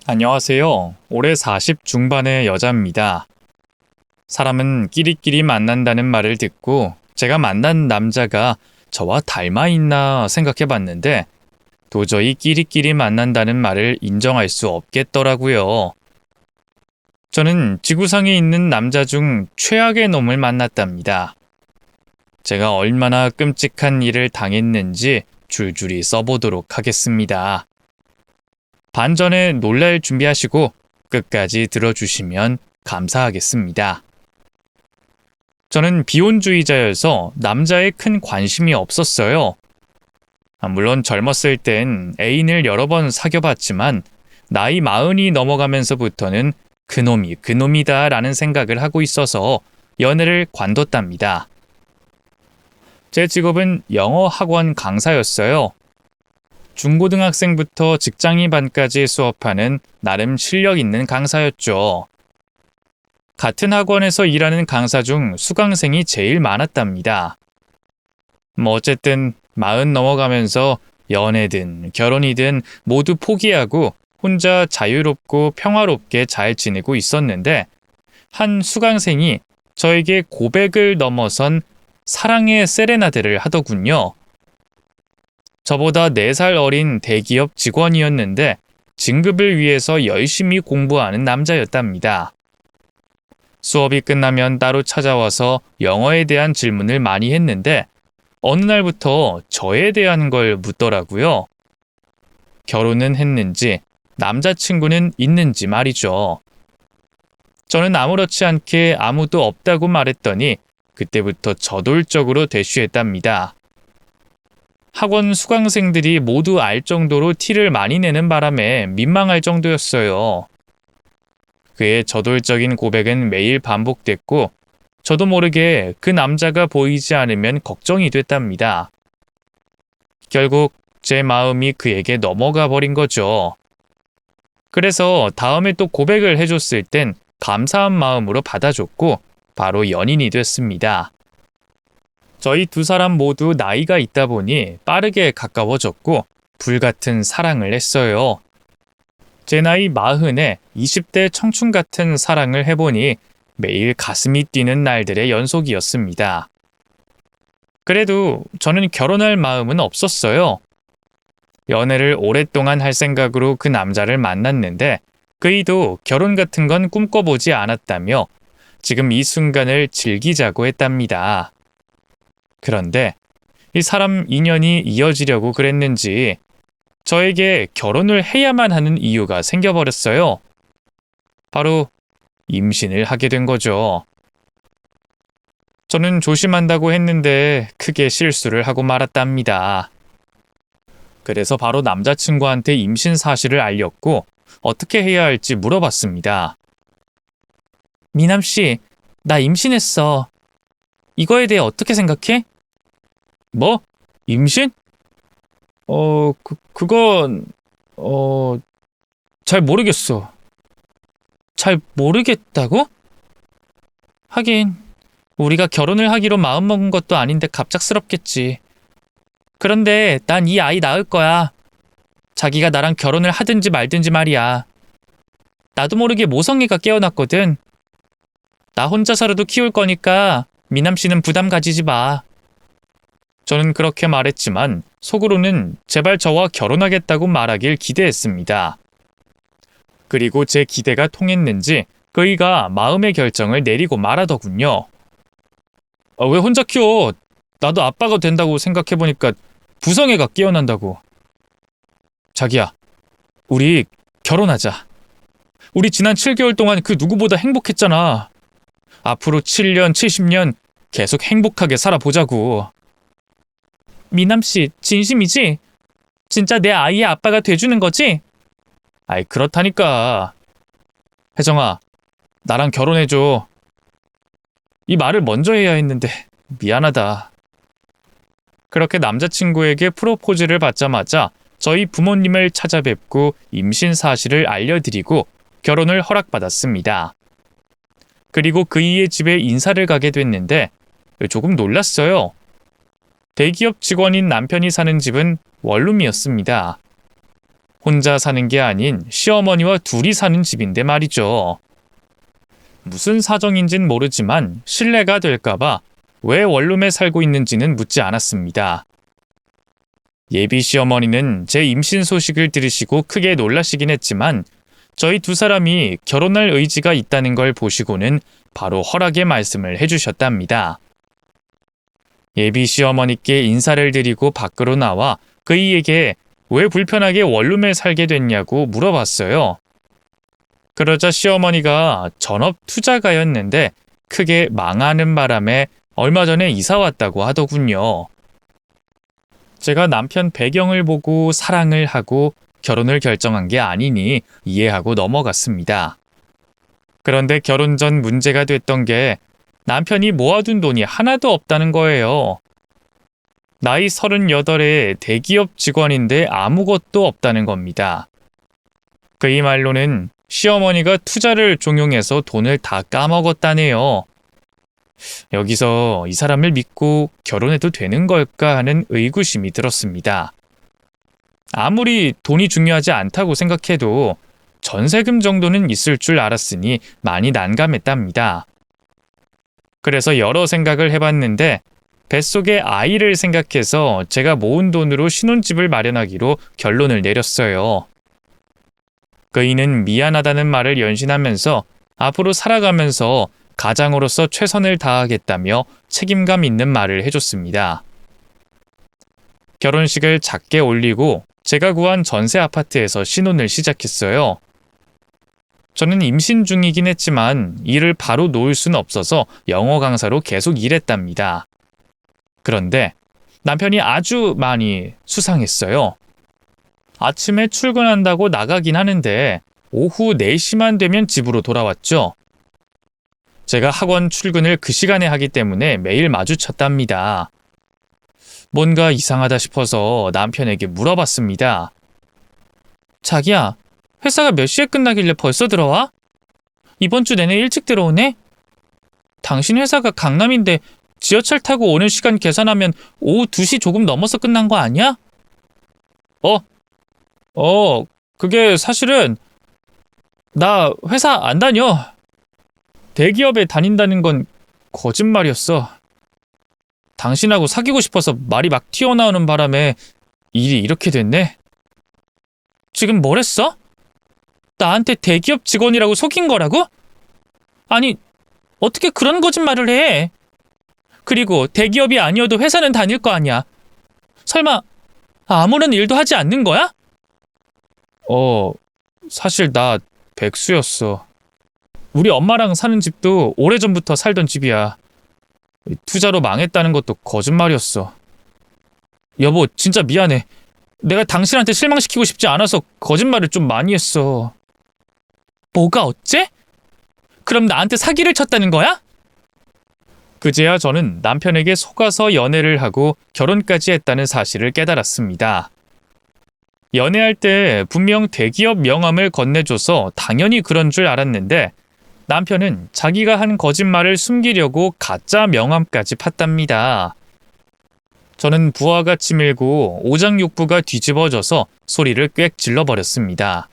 안녕하세요. 올해 40 중반의 여자입니다. 사람은 끼리끼리 만난다는 말을 듣고 제가 만난 남자가 저와 닮아 있나 생각해 봤는데 도저히 끼리끼리 만난다는 말을 인정할 수 없겠더라고요. 저는 지구상에 있는 남자 중 최악의 놈을 만났답니다. 제가 얼마나 끔찍한 일을 당했는지 줄줄이 써보도록 하겠습니다. 반전에 놀랄 준비하시고 끝까지 들어주시면 감사하겠습니다. 저는 비혼주의자여서 남자에 큰 관심이 없었어요. 물론 젊었을 땐 애인을 여러 번 사귀어봤지만 나이 40이 넘어가면서부터는 그놈이 그놈이다 라는 생각을 하고 있어서 연애를 관뒀답니다. 제 직업은 영어 학원 강사였어요. 중고등학생부터 직장인 반까지 수업하는 나름 실력 있는 강사였죠. 같은 학원에서 일하는 강사 중 수강생이 제일 많았답니다. 어쨌든 40 넘어가면서 연애든 결혼이든 모두 포기하고 혼자 자유롭고 평화롭게 잘 지내고 있었는데 한 수강생이 저에게 고백을 넘어선 사랑의 세레나데를 하더군요. 저보다 4살 어린 대기업 직원이었는데 진급을 위해서 열심히 공부하는 남자였답니다. 수업이 끝나면 따로 찾아와서 영어에 대한 질문을 많이 했는데 어느 날부터 저에 대한 걸 묻더라고요. 결혼은 했는지 남자친구는 있는지 말이죠. 저는 아무렇지 않게 아무도 없다고 말했더니 그때부터 저돌적으로 대쉬했답니다. 학원 수강생들이 모두 알 정도로 티를 많이 내는 바람에 민망할 정도였어요. 그의 저돌적인 고백은 매일 반복됐고 저도 모르게 그 남자가 보이지 않으면 걱정이 됐답니다. 결국 제 마음이 그에게 넘어가 버린 거죠. 그래서 다음에 또 고백을 해줬을 땐 감사한 마음으로 받아줬고 바로 연인이 됐습니다. 저희 두 사람 모두 나이가 있다 보니 빠르게 가까워졌고 불같은 사랑을 했어요. 제 나이 40에 20대 청춘 같은 사랑을 해보니 매일 가슴이 뛰는 날들의 연속이었습니다. 그래도 저는 결혼할 마음은 없었어요. 연애를 오랫동안 할 생각으로 그 남자를 만났는데 그이도 결혼 같은 건 꿈꿔보지 않았다며 지금 이 순간을 즐기자고 했답니다. 그런데 이 사람 인연이 이어지려고 그랬는지 저에게 결혼을 해야만 하는 이유가 생겨버렸어요. 바로 임신을 하게 된 거죠. 저는 조심한다고 했는데 크게 실수를 하고 말았답니다. 그래서 바로 남자친구한테 임신 사실을 알렸고 어떻게 해야 할지 물어봤습니다. 미남 씨, 나 임신했어. 이거에 대해 어떻게 생각해? 뭐? 임신? 그건, 잘 모르겠어. 잘 모르겠다고? 하긴, 우리가 결혼을 하기로 마음먹은 것도 아닌데 갑작스럽겠지. 그런데 난 이 아이 낳을 거야. 자기가 나랑 결혼을 하든지 말든지 말이야. 나도 모르게 모성애가 깨어났거든. 나 혼자서라도 키울 거니까 미남 씨는 부담 가지지 마. 저는 그렇게 말했지만 속으로는 제발 저와 결혼하겠다고 말하길 기대했습니다. 그리고 제 기대가 통했는지 그이가 마음의 결정을 내리고 말하더군요. 왜 혼자 키워? 나도 아빠가 된다고 생각해보니까 부성애가 깨어난다고. 자기야, 우리 결혼하자. 우리 지난 7개월 동안 그 누구보다 행복했잖아. 앞으로 7년, 70년 계속 행복하게 살아보자고. 미남씨, 진심이지? 진짜 내 아이의 아빠가 돼주는 거지? 아이, 그렇다니까. 혜정아, 나랑 결혼해줘. 이 말을 먼저 해야 했는데 미안하다. 그렇게 남자친구에게 프로포즈를 받자마자 저희 부모님을 찾아뵙고 임신 사실을 알려드리고 결혼을 허락받았습니다. 그리고 그이의 집에 인사를 가게 됐는데 조금 놀랐어요. 대기업 직원인 남편이 사는 집은 원룸이었습니다. 혼자 사는 게 아닌 시어머니와 둘이 사는 집인데 말이죠. 무슨 사정인진 모르지만 실례가 될까봐 왜 원룸에 살고 있는지는 묻지 않았습니다. 예비 시어머니는 제 임신 소식을 들으시고 크게 놀라시긴 했지만 저희 두 사람이 결혼할 의지가 있다는 걸 보시고는 바로 허락의 말씀을 해주셨답니다. 예비 시어머니께 인사를 드리고 밖으로 나와 그이에게 왜 불편하게 원룸에 살게 됐냐고 물어봤어요. 그러자 시어머니가 전업 투자가였는데 크게 망하는 바람에 얼마 전에 이사 왔다고 하더군요. 제가 남편 배경을 보고 사랑을 하고 결혼을 결정한 게 아니니 이해하고 넘어갔습니다. 그런데 결혼 전 문제가 됐던 게 남편이 모아둔 돈이 하나도 없다는 거예요. 나이 38에 대기업 직원인데 아무것도 없다는 겁니다. 그의 말로는 시어머니가 투자를 종용해서 돈을 다 까먹었다네요. 여기서 이 사람을 믿고 결혼해도 되는 걸까 하는 의구심이 들었습니다. 아무리 돈이 중요하지 않다고 생각해도 전세금 정도는 있을 줄 알았으니 많이 난감했답니다. 그래서 여러 생각을 해봤는데 뱃속에 아이를 생각해서 제가 모은 돈으로 신혼집을 마련하기로 결론을 내렸어요. 그이는 미안하다는 말을 연신하면서 앞으로 살아가면서 가장으로서 최선을 다하겠다며 책임감 있는 말을 해줬습니다. 결혼식을 작게 올리고 제가 구한 전세 아파트에서 신혼을 시작했어요. 저는 임신 중이긴 했지만 일을 바로 놓을 수는 없어서 영어 강사로 계속 일했답니다. 그런데 남편이 아주 많이 수상했어요. 아침에 출근한다고 나가긴 하는데 오후 4시만 되면 집으로 돌아왔죠. 제가 학원 출근을 그 시간에 하기 때문에 매일 마주쳤답니다. 뭔가 이상하다 싶어서 남편에게 물어봤습니다. 자기야, 회사가 몇 시에 끝나길래 벌써 들어와? 이번 주 내내 일찍 들어오네? 당신 회사가 강남인데 지하철 타고 오는 시간 계산하면 오후 2시 조금 넘어서 끝난 거 아니야? 그게 사실은 나 회사 안 다녀. 대기업에 다닌다는 건 거짓말이었어. 당신하고 사귀고 싶어서 말이 막 튀어나오는 바람에 일이 이렇게 됐네. 지금 뭘 했어? 나한테 대기업 직원이라고 속인 거라고? 아니, 어떻게 그런 거짓말을 해? 그리고 대기업이 아니어도 회사는 다닐 거 아니야. 설마 아무런 일도 하지 않는 거야? 사실 나 백수였어. 우리 엄마랑 사는 집도 오래전부터 살던 집이야. 투자로 망했다는 것도 거짓말이었어. 여보, 진짜 미안해. 내가 당신한테 실망시키고 싶지 않아서 거짓말을 좀 많이 했어. 뭐가 어째? 그럼 나한테 사기를 쳤다는 거야? 그제야 저는 남편에게 속아서 연애를 하고 결혼까지 했다는 사실을 깨달았습니다. 연애할 때 분명 대기업 명함을 건네줘서 당연히 그런 줄 알았는데 남편은 자기가 한 거짓말을 숨기려고 가짜 명함까지 팠답니다. 저는 부하같이 밀고 오장육부가 뒤집어져서 소리를 꽥 질러버렸습니다.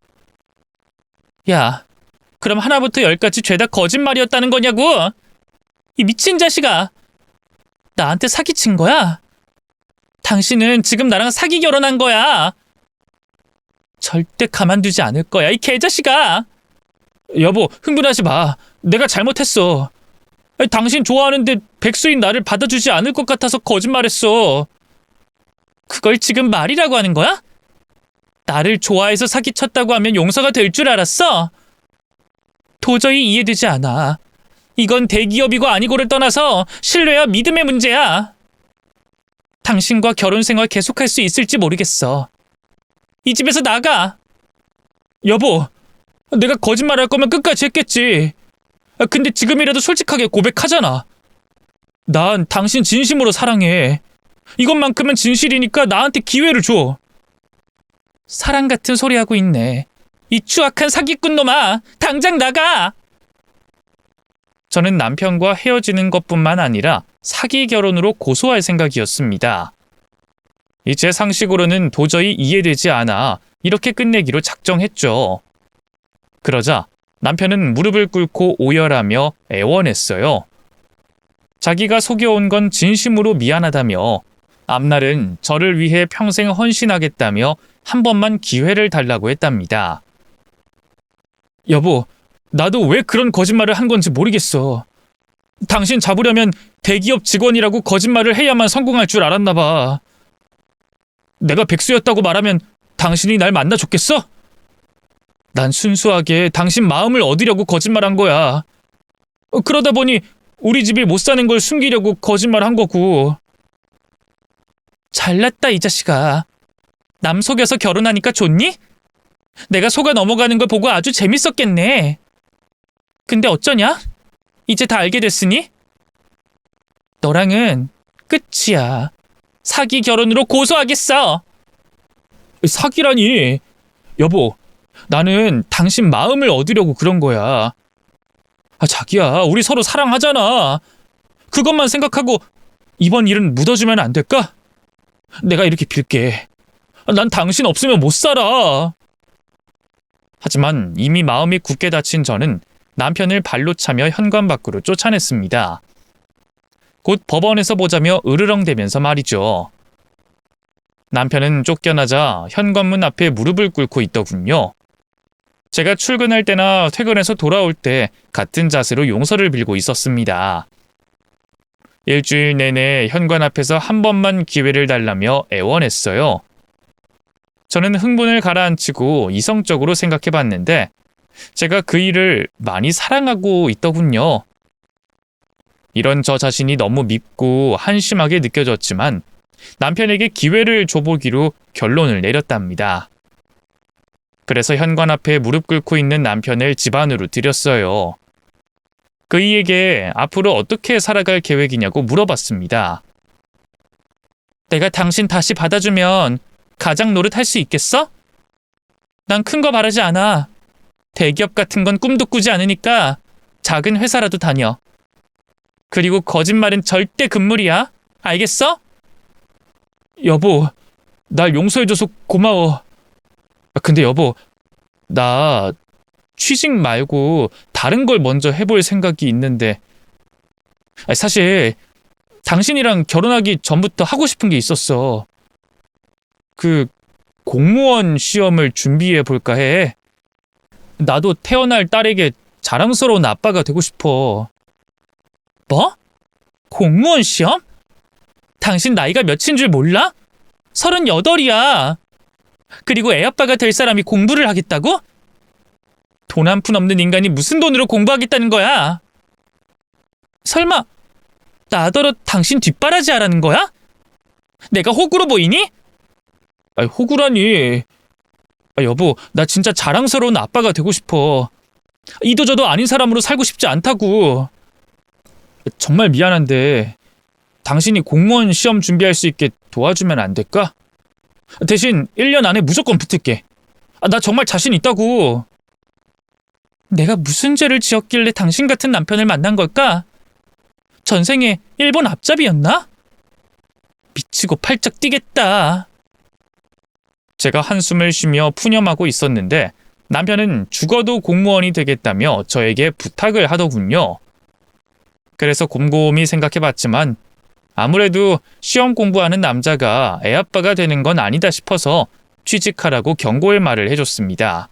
야, 그럼 하나부터 10까지 죄다 거짓말이었다는 거냐고? 이 미친 자식아! 나한테 사기친 거야? 당신은 지금 나랑 사기 결혼한 거야! 절대 가만두지 않을 거야, 이 개자식아! 여보, 흥분하지 마. 내가 잘못했어. 당신 좋아하는데 백수인 나를 받아주지 않을 것 같아서 거짓말했어. 그걸 지금 말이라고 하는 거야? 나를 좋아해서 사기쳤다고 하면 용서가 될 줄 알았어? 도저히 이해되지 않아. 이건 대기업이고 아니고를 떠나서 신뢰와 믿음의 문제야. 당신과 결혼 생활 계속할 수 있을지 모르겠어. 이 집에서 나가. 여보, 내가 거짓말할 거면 끝까지 했겠지. 근데 지금이라도 솔직하게 고백하잖아. 난 당신 진심으로 사랑해. 이것만큼은 진실이니까 나한테 기회를 줘. 사랑 같은 소리 하고 있네. 이 추악한 사기꾼 놈아, 당장 나가! 저는 남편과 헤어지는 것뿐만 아니라 사기 결혼으로 고소할 생각이었습니다. 제 상식으로는 도저히 이해되지 않아 이렇게 끝내기로 작정했죠. 그러자 남편은 무릎을 꿇고 오열하며 애원했어요. 자기가 속여온 건 진심으로 미안하다며 앞날은 저를 위해 평생 헌신하겠다며 한 번만 기회를 달라고 했답니다. 여보, 나도 왜 그런 거짓말을 한 건지 모르겠어. 당신 잡으려면 대기업 직원이라고 거짓말을 해야만 성공할 줄 알았나 봐. 내가 백수였다고 말하면 당신이 날 만나줬겠어? 난 순수하게 당신 마음을 얻으려고 거짓말한 거야. 그러다 보니 우리 집이 못 사는 걸 숨기려고 거짓말한 거고. 잘났다 이 자식아. 남 속여서 결혼하니까 좋니? 내가 속아 넘어가는 걸 보고 아주 재밌었겠네. 근데 어쩌냐? 이제 다 알게 됐으니? 너랑은 끝이야. 사기 결혼으로 고소하겠어. 사기라니. 여보, 나는 당신 마음을 얻으려고 그런 거야. 자기야, 우리 서로 사랑하잖아. 그것만 생각하고 이번 일은 묻어주면 안 될까? 내가 이렇게 빌게. 난 당신 없으면 못 살아. 하지만 이미 마음이 굳게 닫힌 저는 남편을 발로 차며 현관 밖으로 쫓아냈습니다. 곧 법원에서 보자며 으르렁대면서 말이죠. 남편은 쫓겨나자 현관문 앞에 무릎을 꿇고 있더군요. 제가 출근할 때나 퇴근해서 돌아올 때 같은 자세로 용서를 빌고 있었습니다. 일주일 내내 현관 앞에서 한 번만 기회를 달라며 애원했어요. 저는 흥분을 가라앉히고 이성적으로 생각해봤는데 제가 그 일을 많이 사랑하고 있더군요. 이런 저 자신이 너무 밉고 한심하게 느껴졌지만 남편에게 기회를 줘보기로 결론을 내렸답니다. 그래서 현관 앞에 무릎 꿇고 있는 남편을 집 안으로 들였어요. 그이에게 앞으로 어떻게 살아갈 계획이냐고 물어봤습니다. 내가 당신 다시 받아주면 가장 노릇할 수 있겠어? 난 큰 거 바라지 않아. 대기업 같은 건 꿈도 꾸지 않으니까 작은 회사라도 다녀. 그리고 거짓말은 절대 금물이야. 알겠어? 여보, 날 용서해줘서 고마워. 근데 여보, 나 취직 말고 다른 걸 먼저 해볼 생각이 있는데 사실 당신이랑 결혼하기 전부터 하고 싶은 게 있었어. 그 공무원 시험을 준비해 볼까 해. 나도 태어날 딸에게 자랑스러운 아빠가 되고 싶어. 뭐? 공무원 시험? 당신 나이가 몇인 줄 몰라? 38이야. 그리고 애아빠가 될 사람이 공부를 하겠다고? 돈 한 푼 없는 인간이 무슨 돈으로 공부하겠다는 거야? 설마 나더러 당신 뒷바라지 하라는 거야? 내가 호구로 보이니? 호구라니. 여보, 나 진짜 자랑스러운 아빠가 되고 싶어. 이도저도 아닌 사람으로 살고 싶지 않다고. 정말 미안한데 당신이 공무원 시험 준비할 수 있게 도와주면 안 될까? 대신 1년 안에 무조건 붙을게. 나 정말 자신 있다고. 내가 무슨 죄를 지었길래 당신 같은 남편을 만난 걸까? 전생에 일본 앞잡이였나? 미치고 팔짝 뛰겠다. 제가 한숨을 쉬며 푸념하고 있었는데 남편은 죽어도 공무원이 되겠다며 저에게 부탁을 하더군요. 그래서 곰곰이 생각해봤지만 아무래도 시험 공부하는 남자가 애아빠가 되는 건 아니다 싶어서 취직하라고 경고의 말을 해줬습니다.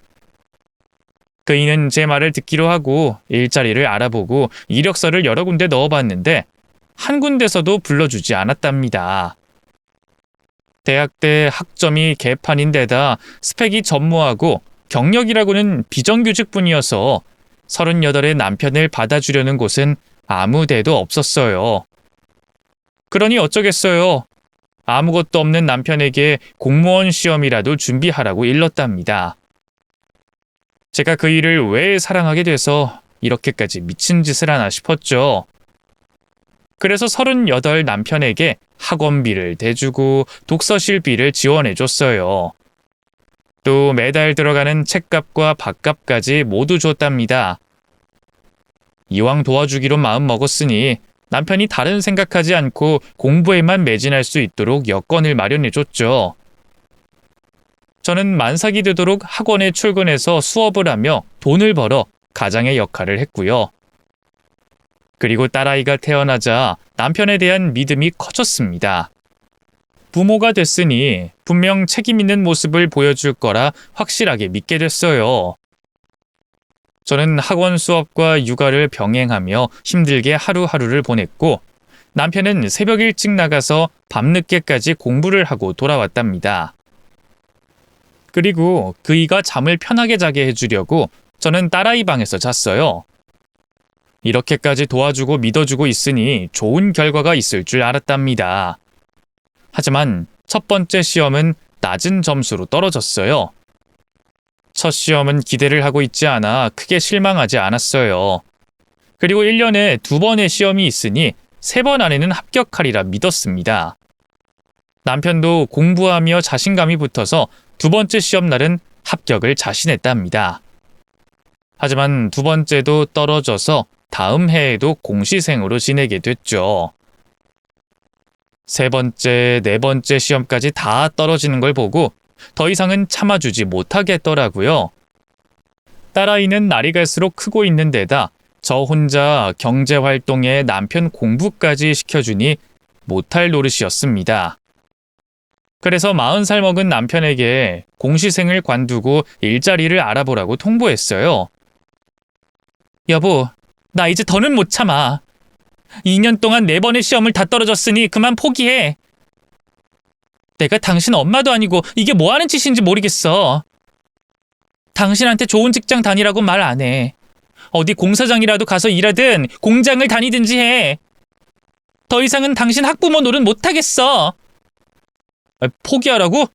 그이는 제 말을 듣기로 하고 일자리를 알아보고 이력서를 여러 군데 넣어봤는데 한 군데서도 불러주지 않았답니다. 대학 때 학점이 개판인데다 스펙이 전무하고 경력이라고는 비정규직뿐이어서 38의 남편을 받아주려는 곳은 아무 데도 없었어요. 그러니 어쩌겠어요. 아무것도 없는 남편에게 공무원 시험이라도 준비하라고 일렀답니다. 제가 그 일을 왜 사랑하게 돼서 이렇게까지 미친 짓을 하나 싶었죠. 그래서 38 남편에게 학원비를 대주고 독서실비를 지원해줬어요. 또 매달 들어가는 책값과 밥값까지 모두 줬답니다. 이왕 도와주기로 마음 먹었으니 남편이 다른 생각하지 않고 공부에만 매진할 수 있도록 여건을 마련해줬죠. 저는 만삭이 되도록 학원에 출근해서 수업을 하며 돈을 벌어 가장의 역할을 했고요. 그리고 딸아이가 태어나자 남편에 대한 믿음이 커졌습니다. 부모가 됐으니 분명 책임 있는 모습을 보여줄 거라 확실하게 믿게 됐어요. 저는 학원 수업과 육아를 병행하며 힘들게 하루하루를 보냈고 남편은 새벽 일찍 나가서 밤늦게까지 공부를 하고 돌아왔답니다. 그리고 그이가 잠을 편하게 자게 해주려고 저는 딸아이 방에서 잤어요. 이렇게까지 도와주고 믿어주고 있으니 좋은 결과가 있을 줄 알았답니다. 하지만 첫 번째 시험은 낮은 점수로 떨어졌어요. 첫 시험은 기대를 하고 있지 않아 크게 실망하지 않았어요. 그리고 1년에 2번의 시험이 있으니 3번 안에는 합격하리라 믿었습니다. 남편도 공부하며 자신감이 붙어서 2번째 시험 날은 합격을 자신했답니다. 하지만 2번째도 떨어져서 다음 해에도 공시생으로 지내게 됐죠. 3번째, 4번째 시험까지 다 떨어지는 걸 보고 더 이상은 참아주지 못하겠더라고요. 딸아이는 날이 갈수록 크고 있는 데다 저 혼자 경제활동에 남편 공부까지 시켜주니 못할 노릇이었습니다. 그래서 40살 먹은 남편에게 공시생을 관두고 일자리를 알아보라고 통보했어요. 여보, 나 이제 더는 못 참아. 2년 동안 4번의 시험을 다 떨어졌으니 그만 포기해. 내가 당신 엄마도 아니고 이게 뭐 하는 짓인지 모르겠어. 당신한테 좋은 직장 다니라고 말 안 해. 어디 공사장이라도 가서 일하든 공장을 다니든지 해. 더 이상은 당신 학부모 노릇 못하겠어. 포기하라고?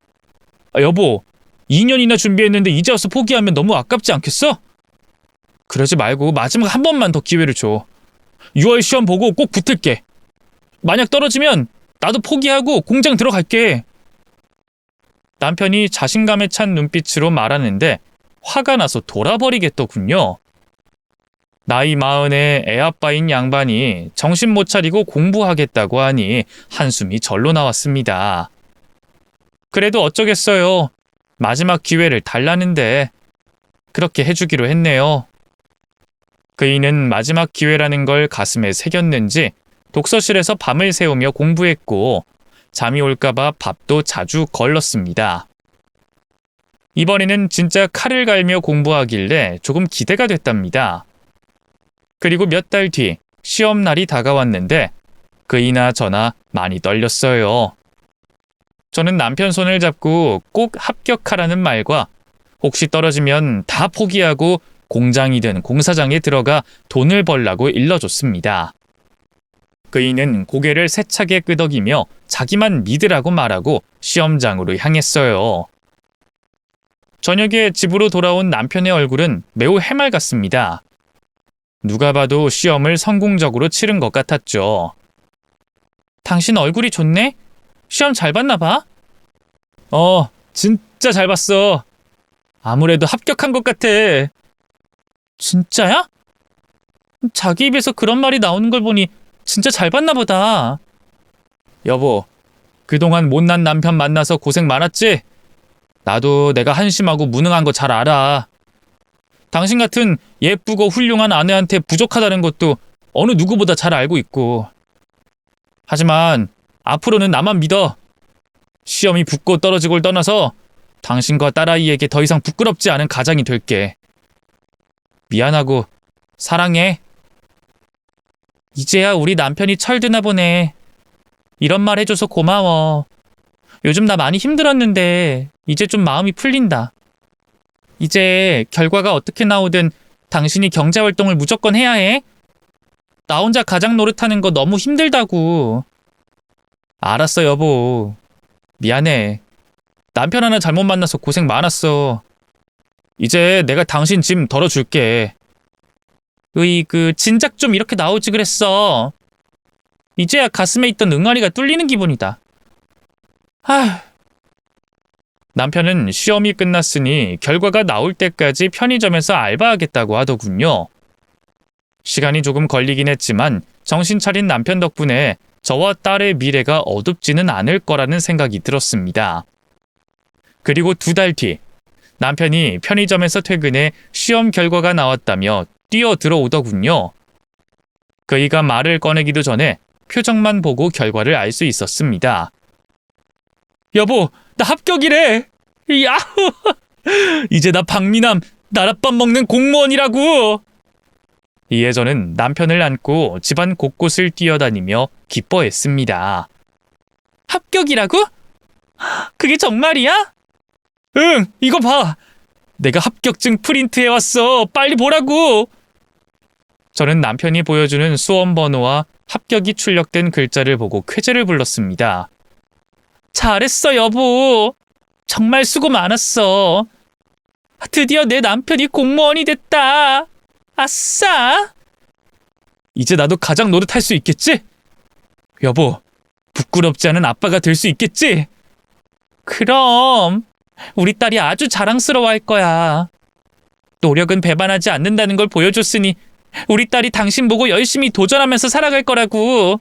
여보, 2년이나 준비했는데 이제 와서 포기하면 너무 아깝지 않겠어? 그러지 말고 마지막 한 번만 더 기회를 줘. 6월 시험 보고 꼭 붙을게. 만약 떨어지면 나도 포기하고 공장 들어갈게. 남편이 자신감에 찬 눈빛으로 말하는데 화가 나서 돌아버리겠더군요. 나이 40에 애아빠인 양반이 정신 못 차리고 공부하겠다고 하니 한숨이 절로 나왔습니다. 그래도 어쩌겠어요. 마지막 기회를 달라는데 그렇게 해주기로 했네요. 그이는 마지막 기회라는 걸 가슴에 새겼는지 독서실에서 밤을 새우며 공부했고 잠이 올까봐 밥도 자주 걸렀습니다. 이번에는 진짜 칼을 갈며 공부하길래 조금 기대가 됐답니다. 그리고 몇 달 뒤 시험날이 다가왔는데 그이나 저나 많이 떨렸어요. 저는 남편 손을 잡고 꼭 합격하라는 말과 혹시 떨어지면 다 포기하고 공장이든 공사장에 들어가 돈을 벌라고 일러줬습니다. 그이는 고개를 세차게 끄덕이며 자기만 믿으라고 말하고 시험장으로 향했어요. 저녁에 집으로 돌아온 남편의 얼굴은 매우 해맑았습니다. 누가 봐도 시험을 성공적으로 치른 것 같았죠. 당신 얼굴이 좋네? 시험 잘 봤나 봐? 진짜 잘 봤어. 아무래도 합격한 것 같아. 진짜야? 자기 입에서 그런 말이 나오는 걸 보니 진짜 잘 봤나 보다. 여보, 그동안 못난 남편 만나서 고생 많았지? 나도 내가 한심하고 무능한 거 잘 알아. 당신 같은 예쁘고 훌륭한 아내한테 부족하다는 것도 어느 누구보다 잘 알고 있고. 하지만 앞으로는 나만 믿어. 시험이 붙고 떨어지고를 떠나서 당신과 딸아이에게 더 이상 부끄럽지 않은 가장이 될게. 미안하고 사랑해. 이제야 우리 남편이 철드나 보네. 이런 말 해줘서 고마워. 요즘 나 많이 힘들었는데 이제 좀 마음이 풀린다. 이제 결과가 어떻게 나오든 당신이 경제활동을 무조건 해야 해. 나 혼자 가장 노릇하는 거 너무 힘들다고. 알았어, 여보. 미안해. 남편 하나 잘못 만나서 고생 많았어. 이제 내가 당신 짐 덜어줄게. 진작 좀 이렇게 나오지 그랬어. 이제야 가슴에 있던 응아리가 뚫리는 기분이다. 남편은 시험이 끝났으니 결과가 나올 때까지 편의점에서 알바하겠다고 하더군요. 시간이 조금 걸리긴 했지만 정신 차린 남편 덕분에 저와 딸의 미래가 어둡지는 않을 거라는 생각이 들었습니다. 그리고 2달 뒤, 남편이 편의점에서 퇴근해 시험 결과가 나왔다며 뛰어 들어오더군요. 그이가 말을 꺼내기도 전에 표정만 보고 결과를 알 수 있었습니다. 여보, 나 합격이래! 야호! 이제 나 박미남, 나랏밥 먹는 공무원이라고! 이에 저는 남편을 안고 집안 곳곳을 뛰어다니며 기뻐했습니다. 합격이라고? 그게 정말이야? 응, 이거 봐! 내가 합격증 프린트해왔어! 빨리 보라고! 저는 남편이 보여주는 수험번호와 합격이 출력된 글자를 보고 쾌재를 불렀습니다. 잘했어, 여보! 정말 수고 많았어. 드디어 내 남편이 공무원이 됐다. 아싸! 이제 나도 가장 노릇할 수 있겠지? 여보, 부끄럽지 않은 아빠가 될 수 있겠지? 그럼 우리 딸이 아주 자랑스러워할 거야. 노력은 배반하지 않는다는 걸 보여줬으니 우리 딸이 당신 보고 열심히 도전하면서 살아갈 거라고.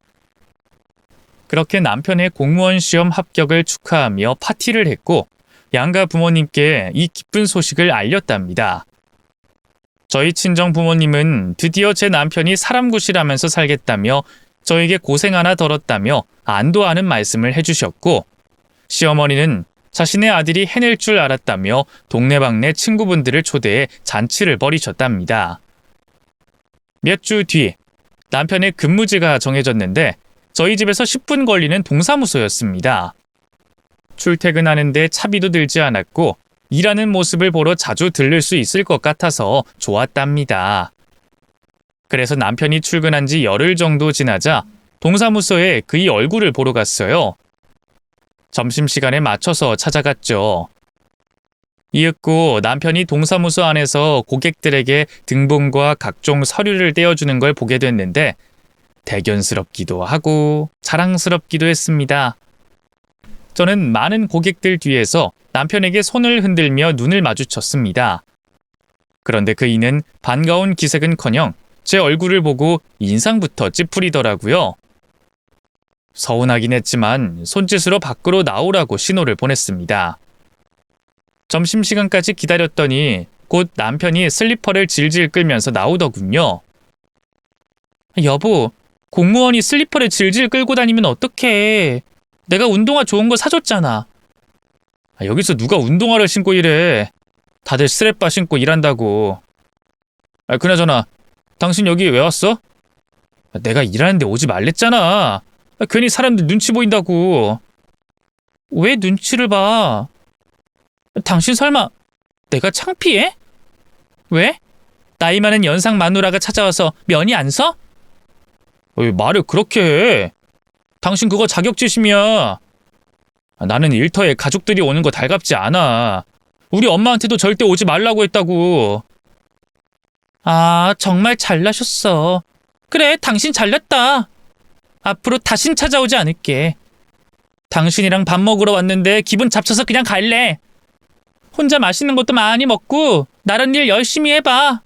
그렇게 남편의 공무원 시험 합격을 축하하며 파티를 했고 양가 부모님께 이 기쁜 소식을 알렸답니다. 저희 친정 부모님은 드디어 제 남편이 사람 구실하면서 살겠다며 저에게 고생 하나 덜었다며 안도하는 말씀을 해주셨고, 시어머니는 자신의 아들이 해낼 줄 알았다며 동네방네 친구분들을 초대해 잔치를 벌이셨답니다. 몇 주 뒤, 남편의 근무지가 정해졌는데 저희 집에서 10분 걸리는 동사무소였습니다. 출퇴근하는데 차비도 들지 않았고 일하는 모습을 보러 자주 들를 수 있을 것 같아서 좋았답니다. 그래서 남편이 출근한 지 열흘 정도 지나자 동사무소에 그의 얼굴을 보러 갔어요. 점심시간에 맞춰서 찾아갔죠. 이윽고 남편이 동사무소 안에서 고객들에게 등본과 각종 서류를 떼어주는 걸 보게 됐는데 대견스럽기도 하고 자랑스럽기도 했습니다. 저는 많은 고객들 뒤에서 남편에게 손을 흔들며 눈을 마주쳤습니다. 그런데 그이는 반가운 기색은커녕 제 얼굴을 보고 인상부터 찌푸리더라고요. 서운하긴 했지만 손짓으로 밖으로 나오라고 신호를 보냈습니다. 점심시간까지 기다렸더니 곧 남편이 슬리퍼를 질질 끌면서 나오더군요. 여보, 공무원이 슬리퍼를 질질 끌고 다니면 어떡해. 내가 운동화 좋은 거 사줬잖아. 여기서 누가 운동화를 신고 일해. 다들 스레빠 신고 일한다고. 그나저나 당신 여기 왜 왔어? 내가 일하는데 오지 말랬잖아. 괜히 사람들 눈치 보인다고. 왜 눈치를 봐? 당신 설마 내가 창피해? 왜? 나이 많은 연상 마누라가 찾아와서 면이 안 서? 왜 말을 그렇게 해? 당신 그거 자격지심이야. 나는 일터에 가족들이 오는 거 달갑지 않아. 우리 엄마한테도 절대 오지 말라고 했다고. 아, 정말 잘나셨어. 그래, 당신 잘났다. 앞으로 다신 찾아오지 않을게. 당신이랑 밥 먹으러 왔는데 기분 잡쳐서 그냥 갈래. 혼자 맛있는 것도 많이 먹고 나른 일 열심히 해봐.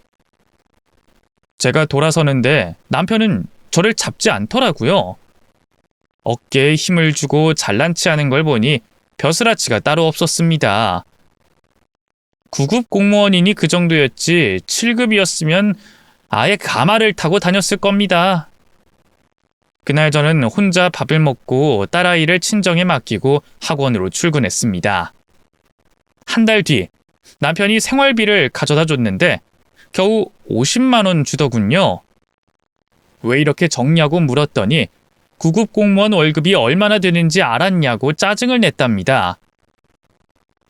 제가 돌아서는데 남편은 저를 잡지 않더라고요. 어깨에 힘을 주고 잘난 체 하는 걸 보니 벼슬아치가 따로 없었습니다. 9급 공무원이니 그 정도였지 7급이었으면 아예 가마를 타고 다녔을 겁니다. 그날 저는 혼자 밥을 먹고 딸아이를 친정에 맡기고 학원으로 출근했습니다. 한 달 뒤 남편이 생활비를 가져다 줬는데 겨우 50만 원 주더군요. 왜 이렇게 적냐고 물었더니 9급 공무원 월급이 얼마나 되는지 알았냐고 짜증을 냈답니다.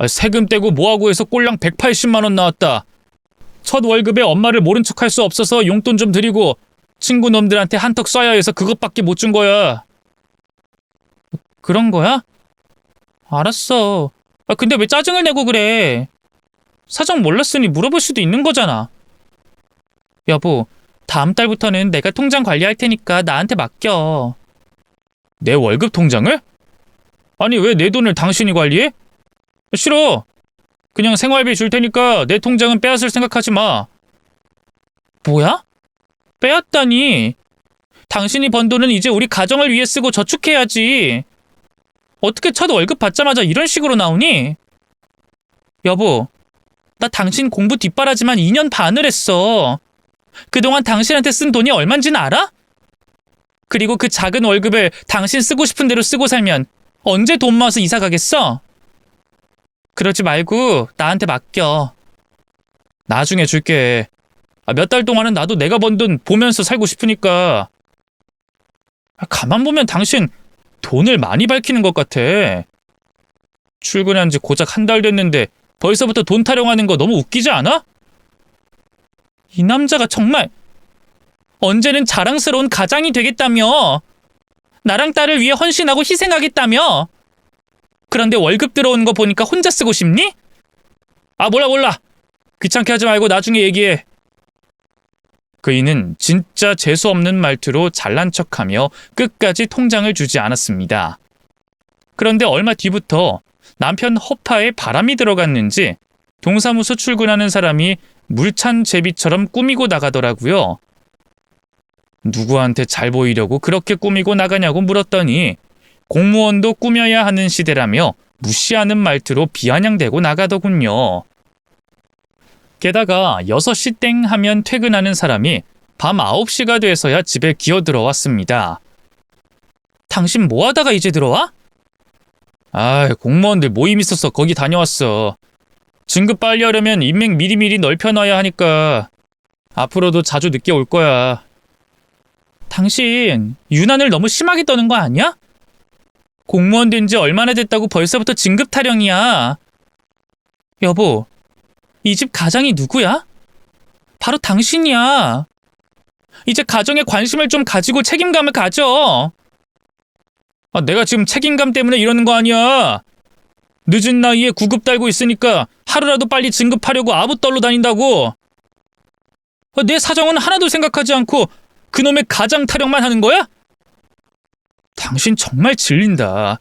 세금 떼고 뭐하고 해서 꼴랑 180만 원 나왔다. 첫 월급에 엄마를 모른 척할 수 없어서 용돈 좀 드리고 친구 놈들한테 한턱 쏴야 해서 그것밖에 못 준 거야. 그런 거야? 알았어. 근데 왜 짜증을 내고 그래? 사정 몰랐으니 물어볼 수도 있는 거잖아. 여보, 다음 달부터는 내가 통장 관리할 테니까 나한테 맡겨. 내 월급 통장을? 아니, 왜 내 돈을 당신이 관리해? 싫어. 그냥 생활비 줄 테니까 내 통장은 빼앗을 생각하지 마. 뭐야? 빼앗다니? 당신이 번 돈은 이제 우리 가정을 위해 쓰고 저축해야지. 어떻게 첫 월급 받자마자 이런 식으로 나오니? 여보, 나 당신 공부 뒷바라지만 2년 반을 했어. 그동안 당신한테 쓴 돈이 얼만지는 알아? 그리고 그 작은 월급을 당신 쓰고 싶은 대로 쓰고 살면 언제 돈 모아서 이사 가겠어? 그러지 말고 나한테 맡겨. 나중에 줄게. 몇 달 동안은 나도 내가 번 돈 보면서 살고 싶으니까. 가만 보면 당신 돈을 많이 밝히는 것 같아. 출근한 지 고작 한 달 됐는데 벌써부터 돈 타령하는 거 너무 웃기지 않아? 이 남자가 정말 언제는 자랑스러운 가장이 되겠다며. 나랑 딸을 위해 헌신하고 희생하겠다며. 그런데 월급 들어오는 거 보니까 혼자 쓰고 싶니? 몰라. 귀찮게 하지 말고 나중에 얘기해. 그이는 진짜 재수없는 말투로 잘난 척하며 끝까지 통장을 주지 않았습니다. 그런데 얼마 뒤부터 남편 허파에 바람이 들어갔는지 동사무소 출근하는 사람이 물찬 제비처럼 꾸미고 나가더라고요. 누구한테 잘 보이려고 그렇게 꾸미고 나가냐고 물었더니 공무원도 꾸며야 하는 시대라며 무시하는 말투로 비아냥대고 나가더군요. 게다가 6시 땡 하면 퇴근하는 사람이 밤 9시가 돼서야 집에 기어들어왔습니다. 당신 뭐 하다가 이제 들어와? 공무원들 모임 있어서 거기 다녀왔어. 진급 빨리 하려면 인맥 미리미리 넓혀놔야 하니까 앞으로도 자주 늦게 올 거야. 당신 유난을 너무 심하게 떠는 거 아니야? 공무원 된 지 얼마나 됐다고 벌써부터 진급 타령이야. 여보, 이 집 가장이 누구야? 바로 당신이야. 이제 가정에 관심을 좀 가지고 책임감을 가져. 내가 지금 책임감 때문에 이러는 거 아니야. 늦은 나이에 구급 달고 있으니까 하루라도 빨리 진급하려고 아부떨로 다닌다고. 내 사정은 하나도 생각하지 않고 그놈의 가장 타령만 하는 거야? 당신 정말 질린다.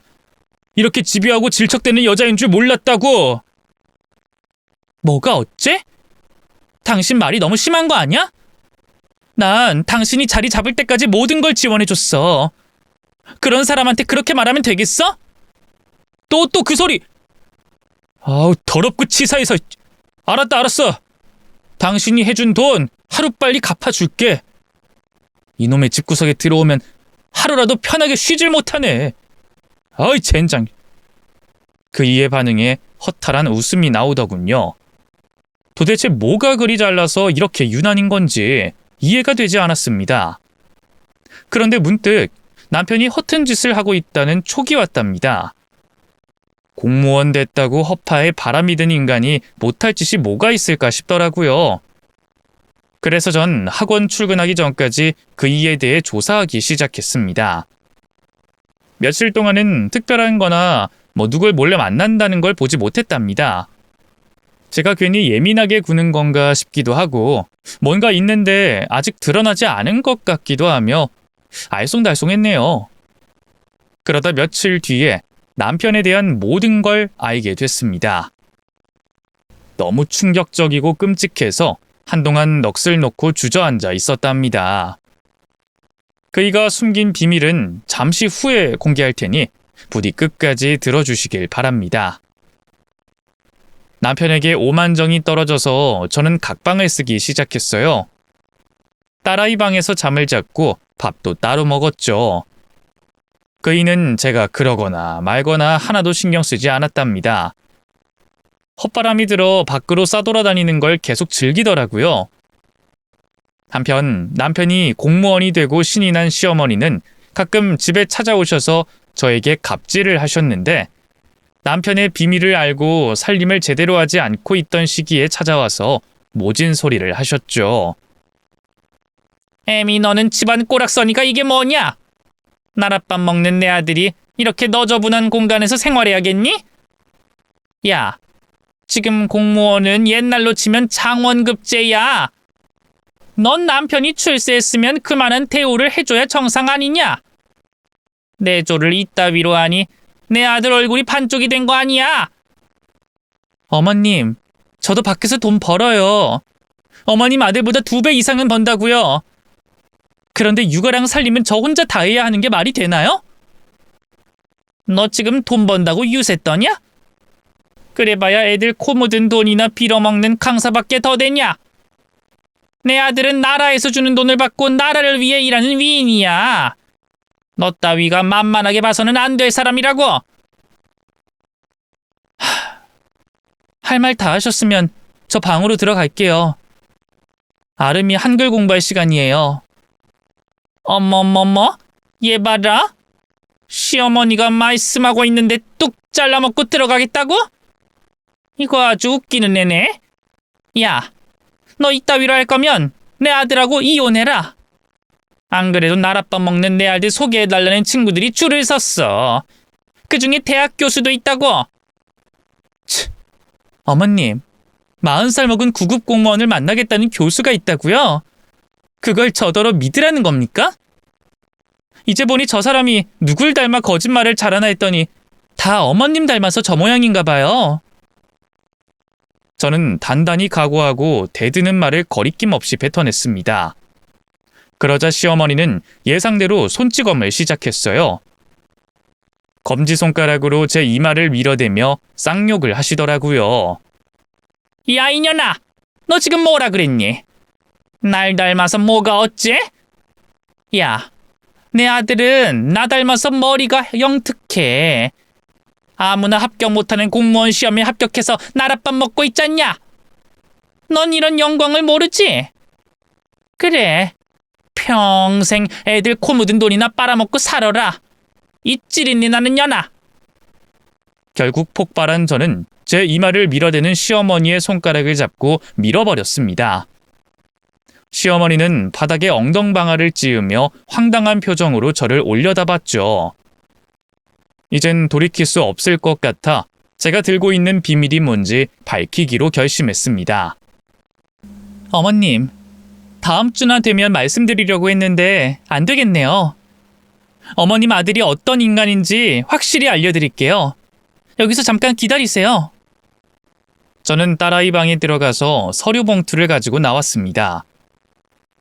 이렇게 집요하고 질척대는 여자인 줄 몰랐다고. 뭐가 어째? 당신 말이 너무 심한 거 아니야? 난 당신이 자리 잡을 때까지 모든 걸 지원해줬어. 그런 사람한테 그렇게 말하면 되겠어? 또 그 소리! 더럽고 치사해서. 알았어. 당신이 해준 돈 하루빨리 갚아줄게. 이놈의 집구석에 들어오면 하루라도 편하게 쉬질 못하네. 젠장. 그이의 반응에 허탈한 웃음이 나오더군요. 도대체 뭐가 그리 잘나서 이렇게 유난인 건지 이해가 되지 않았습니다. 그런데 문득 남편이 허튼 짓을 하고 있다는 촉이 왔답니다. 공무원 됐다고 허파에 바람이 든 인간이 못할 짓이 뭐가 있을까 싶더라고요. 그래서 전 학원 출근하기 전까지 그이에 대해 조사하기 시작했습니다. 며칠 동안은 특별한 거나 누굴 몰래 만난다는 걸 보지 못했답니다. 제가 괜히 예민하게 구는 건가 싶기도 하고 뭔가 있는데 아직 드러나지 않은 것 같기도 하며 알쏭달쏭했네요. 그러다 며칠 뒤에 남편에 대한 모든 걸 알게 됐습니다. 너무 충격적이고 끔찍해서 한동안 넋을 놓고 주저앉아 있었답니다. 그이가 숨긴 비밀은 잠시 후에 공개할 테니 부디 끝까지 들어주시길 바랍니다. 남편에게 오만정이 떨어져서 저는 각방을 쓰기 시작했어요. 딸아이 방에서 잠을 잤고 밥도 따로 먹었죠. 그이는 제가 그러거나 말거나 하나도 신경 쓰지 않았답니다. 헛바람이 들어 밖으로 싸돌아다니는 걸 계속 즐기더라고요. 한편 남편이 공무원이 되고 신이 난 시어머니는 가끔 집에 찾아오셔서 저에게 갑질을 하셨는데 남편의 비밀을 알고 살림을 제대로 하지 않고 있던 시기에 찾아와서 모진 소리를 하셨죠. 애미, 너는 집안 꼬락서니까 이게 뭐냐? 나랏밥 먹는 내 아들이 이렇게 너저분한 공간에서 생활해야겠니? 야, 지금 공무원은 옛날로 치면 장원급제야. 넌 남편이 출세했으면 그만한 대우를 해줘야 정상 아니냐? 내조를 이따위로 하니 내 아들 얼굴이 반쪽이 된 거 아니야? 어머님, 저도 밖에서 돈 벌어요. 어머님 아들보다 2배 이상은 번다고요. 그런데 육아랑 살림은 저 혼자 다 해야 하는 게 말이 되나요? 너 지금 돈 번다고 유세 떠냐? 그래봐야 애들 코 묻은 돈이나 빌어먹는 강사밖에 더 되냐? 내 아들은 나라에서 주는 돈을 받고 나라를 위해 일하는 위인이야. 너 따위가 만만하게 봐서는 안 될 사람이라고. 할 말 다 하셨으면 저 방으로 들어갈게요. 아름이 한글 공부할 시간이에요. 어머머머? 얘 봐라. 시어머니가 말씀하고 있는데 뚝 잘라먹고 들어가겠다고? 이거 아주 웃기는 애네. 야, 너 이따위로 할 거면 내 아들하고 이혼해라. 안 그래도 나랏밥 먹는 내 아들 소개해달라는 친구들이 줄을 섰어. 그중에 대학 교수도 있다고. 치, 어머님, 40살 먹은 9급 공무원을 만나겠다는 교수가 있다고요? 그걸 저더러 믿으라는 겁니까? 이제 보니 저 사람이 누굴 닮아 거짓말을 잘하나 했더니 다 어머님 닮아서 저 모양인가 봐요. 저는 단단히 각오하고 대드는 말을 거리낌 없이 뱉어냈습니다. 그러자 시어머니는 예상대로 손찌검을 시작했어요. 검지손가락으로 제 이마를 밀어대며 쌍욕을 하시더라고요. 야 이년아, 너 지금 뭐라 그랬니? 날 닮아서 뭐가 어째? 야, 내 아들은 나 닮아서 머리가 영특해. 아무나 합격 못하는 공무원 시험에 합격해서 나랏밥 먹고 있잖냐? 넌 이런 영광을 모르지? 그래, 평생 애들 코 묻은 돈이나 빨아먹고 살아라. 이 찌릿니 나는 년아. 결국 폭발한 저는 제 이마를 밀어대는 시어머니의 손가락을 잡고 밀어버렸습니다. 시어머니는 바닥에 엉덩방아를 찧으며 황당한 표정으로 저를 올려다봤죠. 이젠 돌이킬 수 없을 것 같아 제가 들고 있는 비밀이 뭔지 밝히기로 결심했습니다. 어머님, 다음 주나 되면 말씀드리려고 했는데 안 되겠네요. 어머님 아들이 어떤 인간인지 확실히 알려드릴게요. 여기서 잠깐 기다리세요. 저는 딸아이 방에 들어가서 서류 봉투를 가지고 나왔습니다.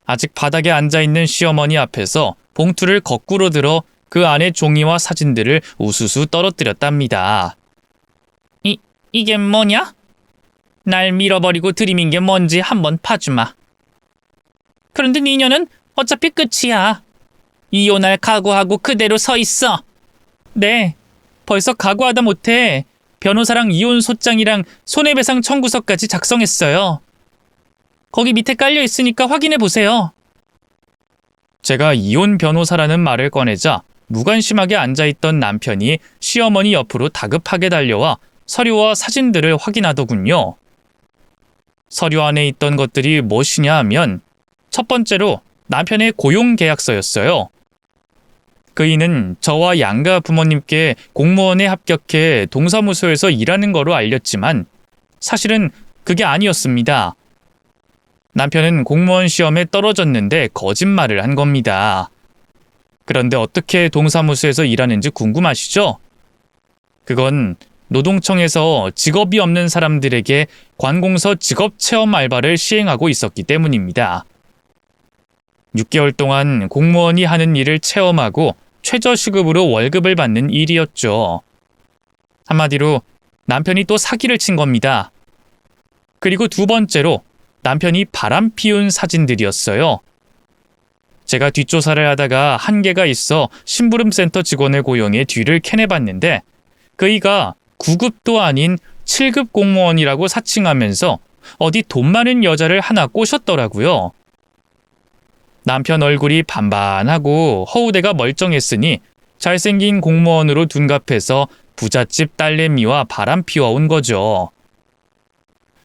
아직 바닥에 앉아있는 시어머니 앞에서 봉투를 거꾸로 들어 그 안에 종이와 사진들을 우수수 떨어뜨렸답니다. 이게 뭐냐? 날 밀어버리고 들이민 게 뭔지 한번 봐주마. 그런데 니녀는 어차피 끝이야. 이혼할 각오하고 그대로 서 있어. 네, 벌써 각오하다 못해 변호사랑 이혼 소장이랑 손해배상 청구서까지 작성했어요. 거기 밑에 깔려 있으니까 확인해 보세요. 제가 이혼 변호사라는 말을 꺼내자 무관심하게 앉아있던 남편이 시어머니 옆으로 다급하게 달려와 서류와 사진들을 확인하더군요. 서류 안에 있던 것들이 무엇이냐 하면 첫 번째로 남편의 고용계약서였어요. 그이는 저와 양가 부모님께 공무원에 합격해 동사무소에서 일하는 거로 알렸지만 사실은 그게 아니었습니다. 남편은 공무원 시험에 떨어졌는데 거짓말을 한 겁니다. 그런데 어떻게 동사무소에서 일하는지 궁금하시죠? 그건 노동청에서 직업이 없는 사람들에게 관공서 직업체험 알바를 시행하고 있었기 때문입니다. 6개월 동안 공무원이 하는 일을 체험하고 최저시급으로 월급을 받는 일이었죠. 한마디로 남편이 또 사기를 친 겁니다. 그리고 두 번째로 남편이 바람 피운 사진들이었어요. 제가 뒷조사를 하다가 한계가 있어 심부름센터 직원을 고용해 뒤를 캐내봤는데 그이가 9급도 아닌 7급 공무원이라고 사칭하면서 어디 돈 많은 여자를 하나 꼬셨더라고요. 남편 얼굴이 반반하고 허우대가 멀쩡했으니 잘생긴 공무원으로 둔갑해서 부잣집 딸내미와 바람 피워온 거죠.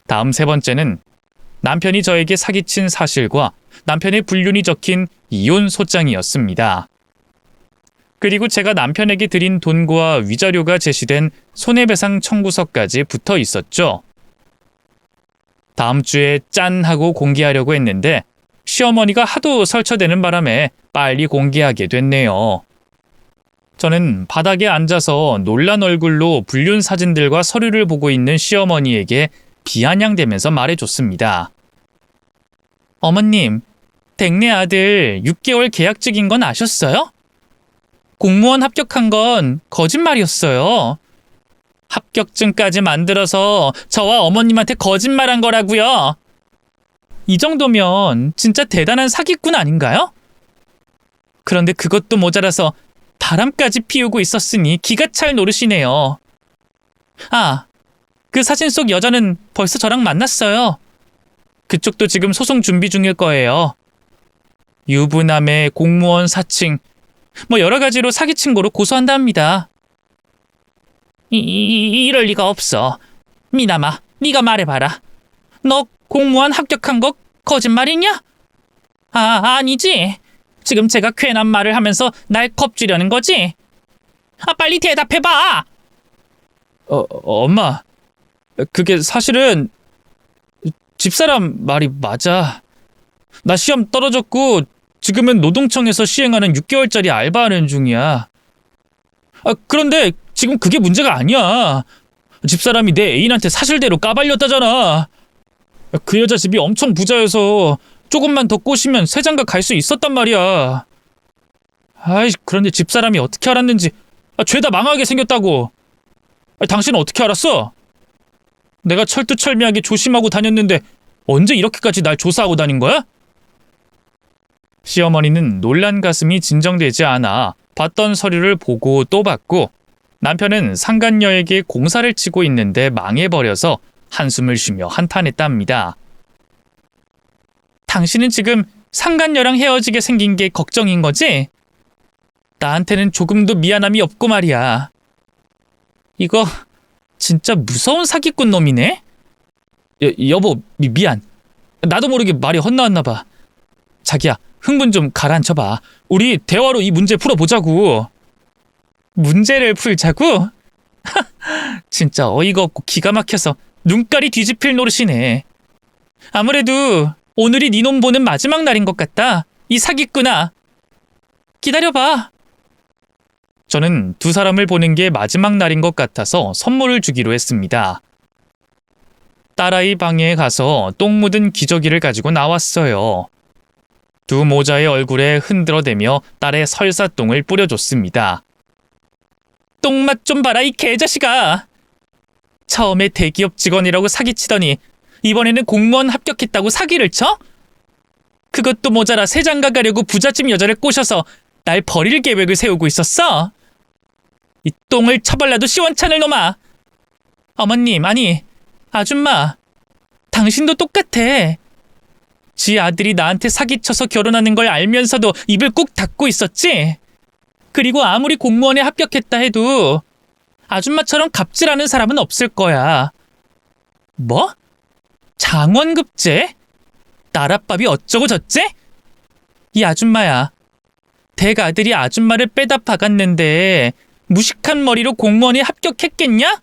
다음 세 번째는 남편이 저에게 사기친 사실과 남편의 불륜이 적힌 이혼 소장이었습니다. 그리고 제가 남편에게 드린 돈과 위자료가 제시된 손해배상 청구서까지 붙어 있었죠. 다음 주에 짠 하고 공개하려고 했는데 시어머니가 하도 설쳐대는 바람에 빨리 공개하게 됐네요. 저는 바닥에 앉아서 놀란 얼굴로 불륜 사진들과 서류를 보고 있는 시어머니에게 비아냥대면서 말해줬습니다. 어머님, 댁네 아들 6개월 계약직인 건 아셨어요? 공무원 합격한 건 거짓말이었어요. 합격증까지 만들어서 저와 어머님한테 거짓말한 거라고요. 이 정도면 진짜 대단한 사기꾼 아닌가요? 그런데 그것도 모자라서 바람까지 피우고 있었으니 기가 찰 노릇이네요. 아, 그 사진 속 여자는 벌써 저랑 만났어요. 그쪽도 지금 소송 준비 중일 거예요. 유부남의 공무원 사칭, 뭐 여러 가지로 사기친 거로 고소한답니다. 이럴 리가 없어. 미남아, 네가 말해봐라. 너 공무원 합격한 거 거짓말이냐? 아니지. 지금 제가 괜한 말을 하면서 날 겁주려는 거지? 빨리 대답해봐! 엄마, 그게 사실은 집사람 말이 맞아. 나 시험 떨어졌고 지금은 노동청에서 시행하는 6개월짜리 알바하는 중이야. 그런데 지금 그게 문제가 아니야. 집사람이 내 애인한테 사실대로 까발렸다잖아. 그 여자 집이 엄청 부자여서 조금만 더 꼬시면 새장가 갈 수 있었단 말이야. 그런데 집사람이 어떻게 알았는지 죄다 망하게 생겼다고. 당신은 어떻게 알았어? 내가 철두철미하게 조심하고 다녔는데 언제 이렇게까지 날 조사하고 다닌 거야? 시어머니는 놀란 가슴이 진정되지 않아 봤던 서류를 보고 또 봤고, 남편은 상간녀에게 공사를 치고 있는데 망해버려서 한숨을 쉬며 한탄했답니다. 당신은 지금 상간녀랑 헤어지게 생긴 게 걱정인 거지? 나한테는 조금도 미안함이 없고 말이야. 이거 진짜 무서운 사기꾼 놈이네? 여보, 미안. 나도 모르게 말이 헛나왔나 봐. 자기야, 흥분 좀 가라앉혀봐. 우리 대화로 이 문제 풀어보자고. 문제를 풀자고? 진짜 어이가 없고 기가 막혀서 눈깔이 뒤집힐 노릇이네. 아무래도 오늘이 네 놈 보는 마지막 날인 것 같다. 이 사기꾼아. 기다려봐. 저는 두 사람을 보는 게 마지막 날인 것 같아서 선물을 주기로 했습니다. 딸아이 방에 가서 똥 묻은 기저귀를 가지고 나왔어요. 두 모자의 얼굴에 흔들어대며 딸의 설사똥을 뿌려줬습니다. 똥맛 좀 봐라, 이 개자식아. 처음에 대기업 직원이라고 사기치더니 이번에는 공무원 합격했다고 사기를 쳐? 그것도 모자라 새장가 가려고 부잣집 여자를 꼬셔서 날 버릴 계획을 세우고 있었어? 이 똥을 처발라도 시원찮을 놈아. 어머님, 아니 아줌마, 당신도 똑같아. 지 아들이 나한테 사기쳐서 결혼하는 걸 알면서도 입을 꾹 닫고 있었지? 그리고 아무리 공무원에 합격했다 해도 아줌마처럼 갑질하는 사람은 없을 거야. 뭐? 장원급제? 나랏밥이 어쩌고 저째? 이 아줌마야, 댁 아들이 아줌마를 빼다 박았는데 무식한 머리로 공무원에 합격했겠냐?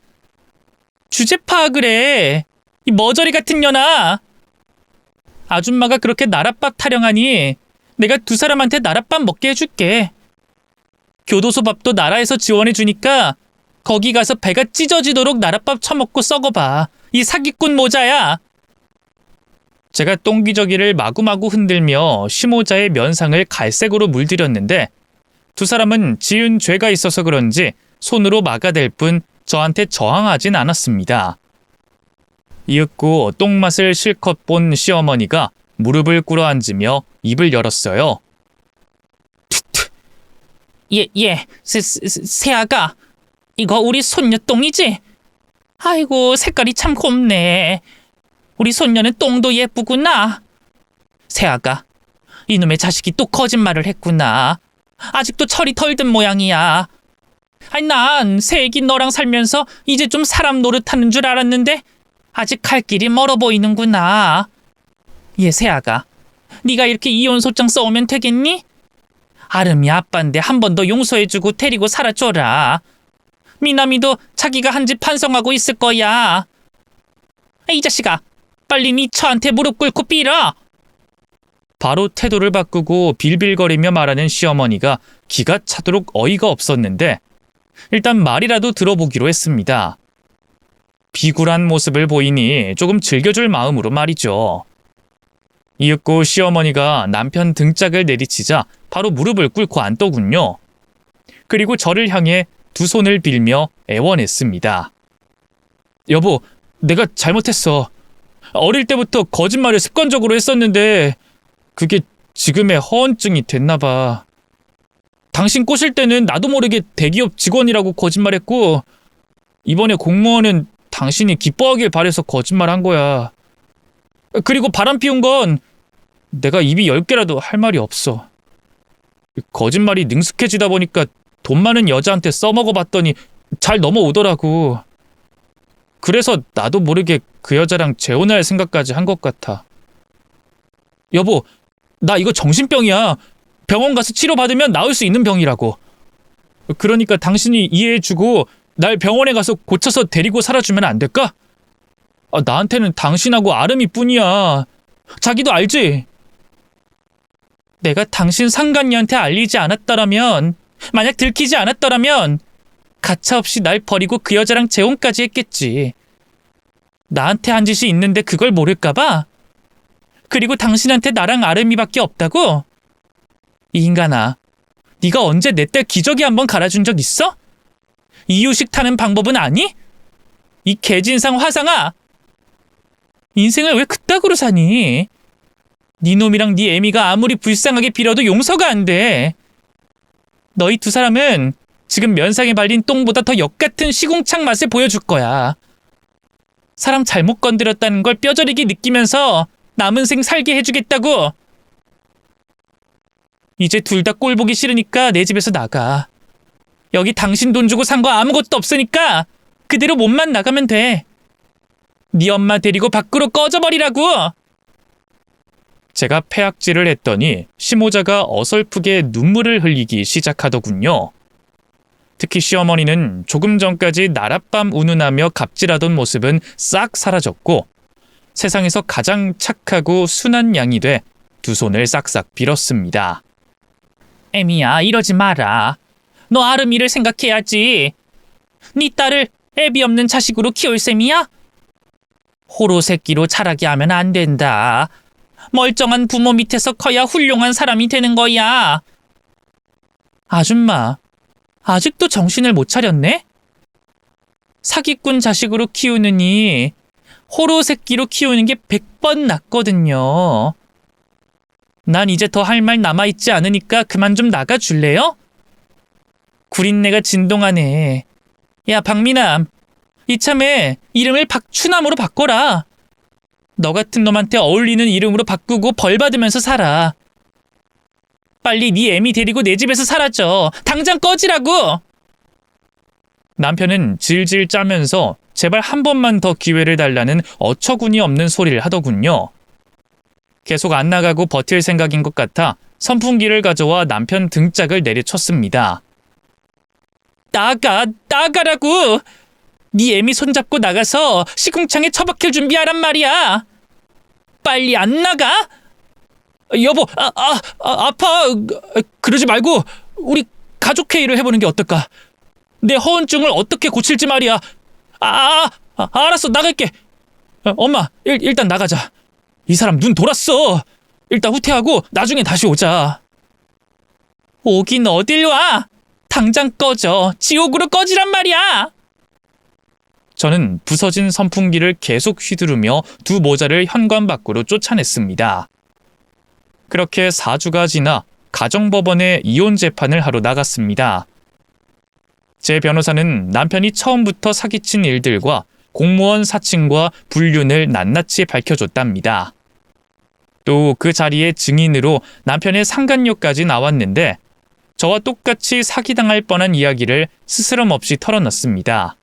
주제 파악을 해, 이 머저리 같은 년아. 아줌마가 그렇게 나랏밥 타령하니 내가 두 사람한테 나랏밥 먹게 해줄게. 교도소 밥도 나라에서 지원해주니까 거기 가서 배가 찢어지도록 나랏밥 처먹고 썩어봐, 이 사기꾼 모자야. 제가 똥기저귀를 마구마구 흔들며 시모자의 면상을 갈색으로 물들였는데 두 사람은 지은 죄가 있어서 그런지 손으로 막아댈 뿐 저한테 저항하진 않았습니다. 이윽고 똥맛을 실컷 본 시어머니가 무릎을 꿇어앉으며 입을 열었어요. 새아가, 이거 우리 손녀 똥이지? 아이고, 색깔이 참 곱네. 우리 손녀는 똥도 예쁘구나. 새아가, 이놈의 자식이 또 거짓말을 했구나. 아직도 철이 덜 든 모양이야. 난 새애기 너랑 살면서 이제 좀 사람 노릇하는 줄 알았는데 아직 갈 길이 멀어 보이는구나. 새아가, 네가 이렇게 이혼 소장 써오면 되겠니? 아름이 아빠인데 한 번 더 용서해주고 데리고 살아줘라. 미남이도 자기가 한 집 반성하고 있을 거야. 이 자식아, 빨리 네 처한테 무릎 꿇고 빌어. 바로 태도를 바꾸고 빌빌거리며 말하는 시어머니가 기가 차도록 어이가 없었는데 일단 말이라도 들어보기로 했습니다. 비굴한 모습을 보이니 조금 즐겨줄 마음으로 말이죠. 이윽고 시어머니가 남편 등짝을 내리치자 바로 무릎을 꿇고 앉더군요. 그리고 저를 향해 두 손을 빌며 애원했습니다. 여보, 내가 잘못했어. 어릴 때부터 거짓말을 습관적으로 했었는데 그게 지금의 허언증이 됐나 봐. 당신 꼬실 때는 나도 모르게 대기업 직원이라고 거짓말했고 이번에 공무원은 당신이 기뻐하길 바래서 거짓말한 거야. 그리고 바람 피운 건 내가 입이 10개라도 할 말이 없어. 거짓말이 능숙해지다 보니까 돈 많은 여자한테 써먹어 봤더니 잘 넘어오더라고. 그래서 나도 모르게 그 여자랑 재혼할 생각까지 한 것 같아. 여보, 나 이거 정신병이야. 병원 가서 치료받으면 나을 수 있는 병이라고. 그러니까 당신이 이해해주고 날 병원에 가서 고쳐서 데리고 살아주면 안 될까? 나한테는 당신하고 아름이 뿐이야. 자기도 알지? 내가 당신 상간녀한테 알리지 않았더라면, 만약 들키지 않았더라면 가차없이 날 버리고 그 여자랑 재혼까지 했겠지. 나한테 한 짓이 있는데 그걸 모를까봐? 그리고 당신한테 나랑 아름이밖에 없다고? 이 인간아, 네가 언제 내 딸 기저귀 한번 갈아준 적 있어? 이유식 타는 방법은 아니? 이 개진상 화상아! 인생을 왜 그따구로 사니? 네 놈이랑 네 애미가 아무리 불쌍하게 빌어도 용서가 안 돼. 너희 두 사람은 지금 면상에 발린 똥보다 더 역같은 시궁창 맛을 보여줄 거야. 사람 잘못 건드렸다는 걸 뼈저리게 느끼면서 남은 생 살게 해주겠다고. 이제 둘 다 꼴 보기 싫으니까 내 집에서 나가. 여기 당신 돈 주고 산 거 아무것도 없으니까 그대로 몸만 나가면 돼. 네 엄마 데리고 밖으로 꺼져버리라고. 제가 패악질을 했더니 시모자가 어설프게 눈물을 흘리기 시작하더군요. 특히 시어머니는 조금 전까지 나랏밤 운운하며 갑질하던 모습은 싹 사라졌고 세상에서 가장 착하고 순한 양이 돼 두 손을 싹싹 빌었습니다. 애미야, 이러지 마라. 너 아름이를 생각해야지. 네 딸을 애비 없는 자식으로 키울 셈이야? 호로 새끼로 자라게 하면 안 된다. 멀쩡한 부모 밑에서 커야 훌륭한 사람이 되는 거야. 아줌마, 아직도 정신을 못 차렸네? 사기꾼 자식으로 키우느니 호로 새끼로 키우는 게 100번 낫거든요. 난 이제 더 할 말 남아있지 않으니까 그만 좀 나가줄래요? 구린내가 진동하네. 야, 박미남, 이참에 이름을 박추남으로 바꿔라. 너 같은 놈한테 어울리는 이름으로 바꾸고 벌 받으면서 살아. 빨리 네 애미 데리고 내 집에서 사라져. 당장 꺼지라고. 남편은 질질 짜면서 제발 한 번만 더 기회를 달라는 어처구니 없는 소리를 하더군요. 계속 안 나가고 버틸 생각인 것 같아 선풍기를 가져와 남편 등짝을 내리쳤습니다. 나가라고. 네 애미 손잡고 나가서 시궁창에 처박힐 준비하란 말이야. 빨리 안 나가? 여보, 아파. 그러지 말고 우리 가족회의를 해보는 게 어떨까? 내 허언증을 어떻게 고칠지 말이야. 알았어, 나갈게. 엄마, 일단 나가자. 이 사람 눈 돌았어. 일단 후퇴하고 나중에 다시 오자. 오긴 어딜 와. 당장 꺼져. 지옥으로 꺼지란 말이야. 저는 부서진 선풍기를 계속 휘두르며 두 모자를 현관 밖으로 쫓아냈습니다. 그렇게 4주가 지나 가정법원에 이혼 재판을 하러 나갔습니다. 제 변호사는 남편이 처음부터 사기친 일들과 공무원 사칭과 불륜을 낱낱이 밝혀줬답니다. 또 그 자리에 증인으로 남편의 상간녀까지 나왔는데 저와 똑같이 사기당할 뻔한 이야기를 스스럼 없이 털어놨습니다.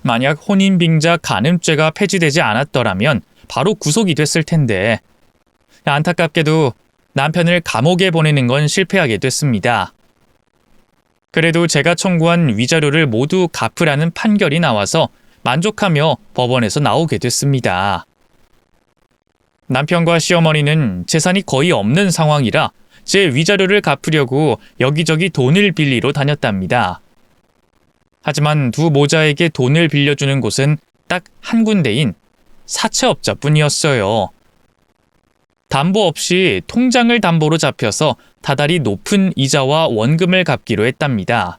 만약 혼인빙자 간음죄가 폐지되지 않았더라면 바로 구속이 됐을 텐데 안타깝게도 남편을 감옥에 보내는 건 실패하게 됐습니다. 그래도 제가 청구한 위자료를 모두 갚으라는 판결이 나와서 만족하며 법원에서 나오게 됐습니다. 남편과 시어머니는 재산이 거의 없는 상황이라 제 위자료를 갚으려고 여기저기 돈을 빌리러 다녔답니다. 하지만 두 모자에게 돈을 빌려주는 곳은 딱 한 군데인 사채업자뿐이었어요. 담보 없이 통장을 담보로 잡혀서 다달이 높은 이자와 원금을 갚기로 했답니다.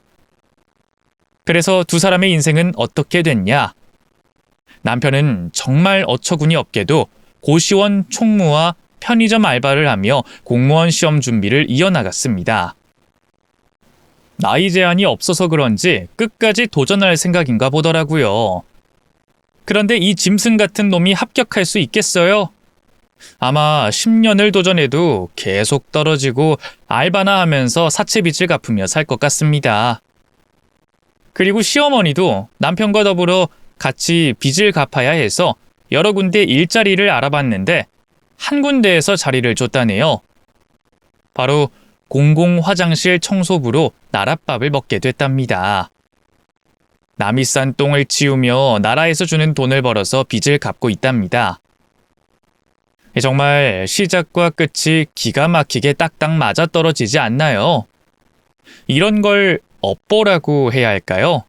그래서 두 사람의 인생은 어떻게 됐냐? 남편은 정말 어처구니 없게도 고시원 총무와 편의점 알바를 하며 공무원 시험 준비를 이어나갔습니다. 나이 제한이 없어서 그런지 끝까지 도전할 생각인가 보더라고요. 그런데 이 짐승 같은 놈이 합격할 수 있겠어요? 아마 10년을 도전해도 계속 떨어지고 알바나 하면서 사채빚을 갚으며 살 것 같습니다. 그리고 시어머니도 남편과 더불어 같이 빚을 갚아야 해서 여러 군데 일자리를 알아봤는데 한 군데에서 자리를 줬다네요. 바로 공공 화장실 청소부로 나랏밥을 먹게 됐답니다. 남이 싼 똥을 치우며 나라에서 주는 돈을 벌어서 빚을 갚고 있답니다. 정말 시작과 끝이 기가 막히게 딱딱 맞아떨어지지 않나요? 이런 걸 업보라고 해야 할까요?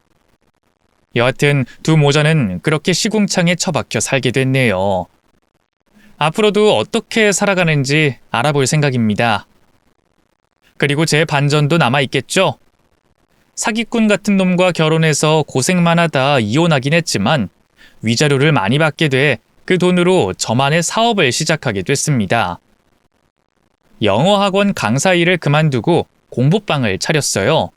여하튼 두 모자는 그렇게 시궁창에 처박혀 살게 됐네요. 앞으로도 어떻게 살아가는지 알아볼 생각입니다. 그리고 제 반전도 남아있겠죠? 사기꾼 같은 놈과 결혼해서 고생만 하다 이혼하긴 했지만 위자료를 많이 받게 돼 그 돈으로 저만의 사업을 시작하게 됐습니다. 영어학원 강사 일을 그만두고 공부방을 차렸어요.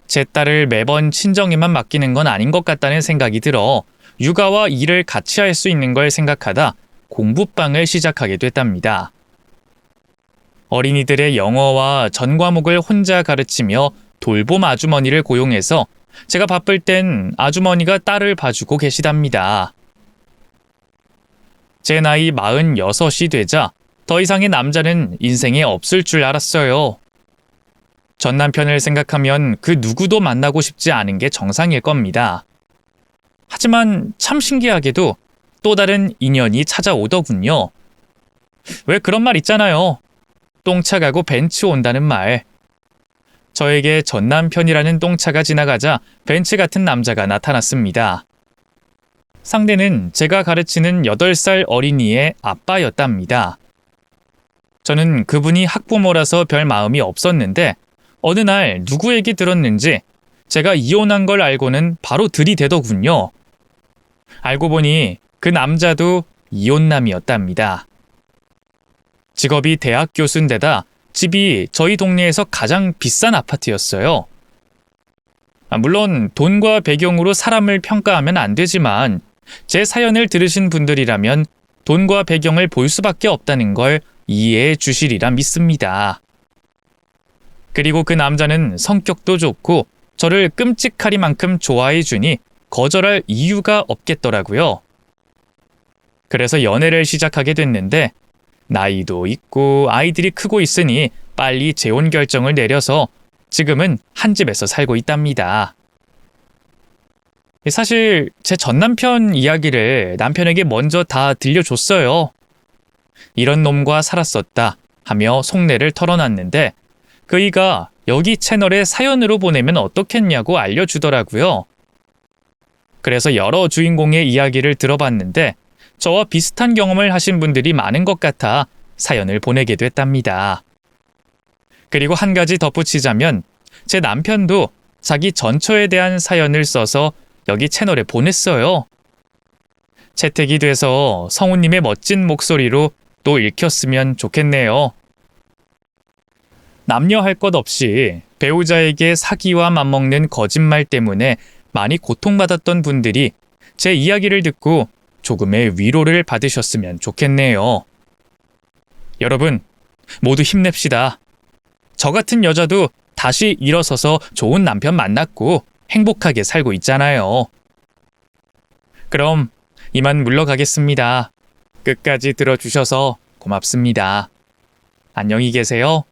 제 딸을 매번 친정에만 맡기는 건 아닌 것 같다는 생각이 들어 육아와 일을 같이 할 수 있는 걸 생각하다 공부방을 시작하게 됐답니다. 어린이들의 영어와 전 과목을 혼자 가르치며 돌봄 아주머니를 고용해서 제가 바쁠 땐 아주머니가 딸을 봐주고 계시답니다. 제 나이 46이 되자 더 이상의 남자는 인생에 없을 줄 알았어요. 전 남편을 생각하면 그 누구도 만나고 싶지 않은 게 정상일 겁니다. 하지만 참 신기하게도 또 다른 인연이 찾아오더군요. 왜 그런 말 있잖아요. 똥차 가고 벤츠 온다는 말. 저에게 전 남편이라는 똥차가 지나가자 벤츠 같은 남자가 나타났습니다. 상대는 제가 가르치는 8살 어린이의 아빠였답니다. 저는 그분이 학부모라서 별 마음이 없었는데 어느 날 누구 얘기 들었는지 제가 이혼한 걸 알고는 바로 들이대더군요. 알고 보니 그 남자도 이혼남이었답니다. 직업이 대학 교수인데다 집이 저희 동네에서 가장 비싼 아파트였어요. 물론 돈과 배경으로 사람을 평가하면 안 되지만 제 사연을 들으신 분들이라면 돈과 배경을 볼 수밖에 없다는 걸 이해해 주시리라 믿습니다. 그리고 그 남자는 성격도 좋고 저를 끔찍하리만큼 좋아해 주니 거절할 이유가 없겠더라고요. 그래서 연애를 시작하게 됐는데 나이도 있고 아이들이 크고 있으니 빨리 재혼 결정을 내려서 지금은 한 집에서 살고 있답니다. 사실 제 전남편 이야기를 남편에게 먼저 다 들려줬어요. 이런 놈과 살았었다 하며 속내를 털어놨는데 그이가 여기 채널에 사연으로 보내면 어떻겠냐고 알려주더라고요. 그래서 여러 주인공의 이야기를 들어봤는데 저와 비슷한 경험을 하신 분들이 많은 것 같아 사연을 보내게 됐답니다. 그리고 한 가지 덧붙이자면 제 남편도 자기 전처에 대한 사연을 써서 여기 채널에 보냈어요. 채택이 돼서 성우님의 멋진 목소리로 또 읽혔으면 좋겠네요. 남녀 할 것 없이 배우자에게 사기와 맞먹는 거짓말 때문에 많이 고통받았던 분들이 제 이야기를 듣고 조금의 위로를 받으셨으면 좋겠네요. 여러분, 모두 힘냅시다. 저 같은 여자도 다시 일어서서 좋은 남편 만났고 행복하게 살고 있잖아요. 그럼 이만 물러가겠습니다. 끝까지 들어주셔서 고맙습니다. 안녕히 계세요.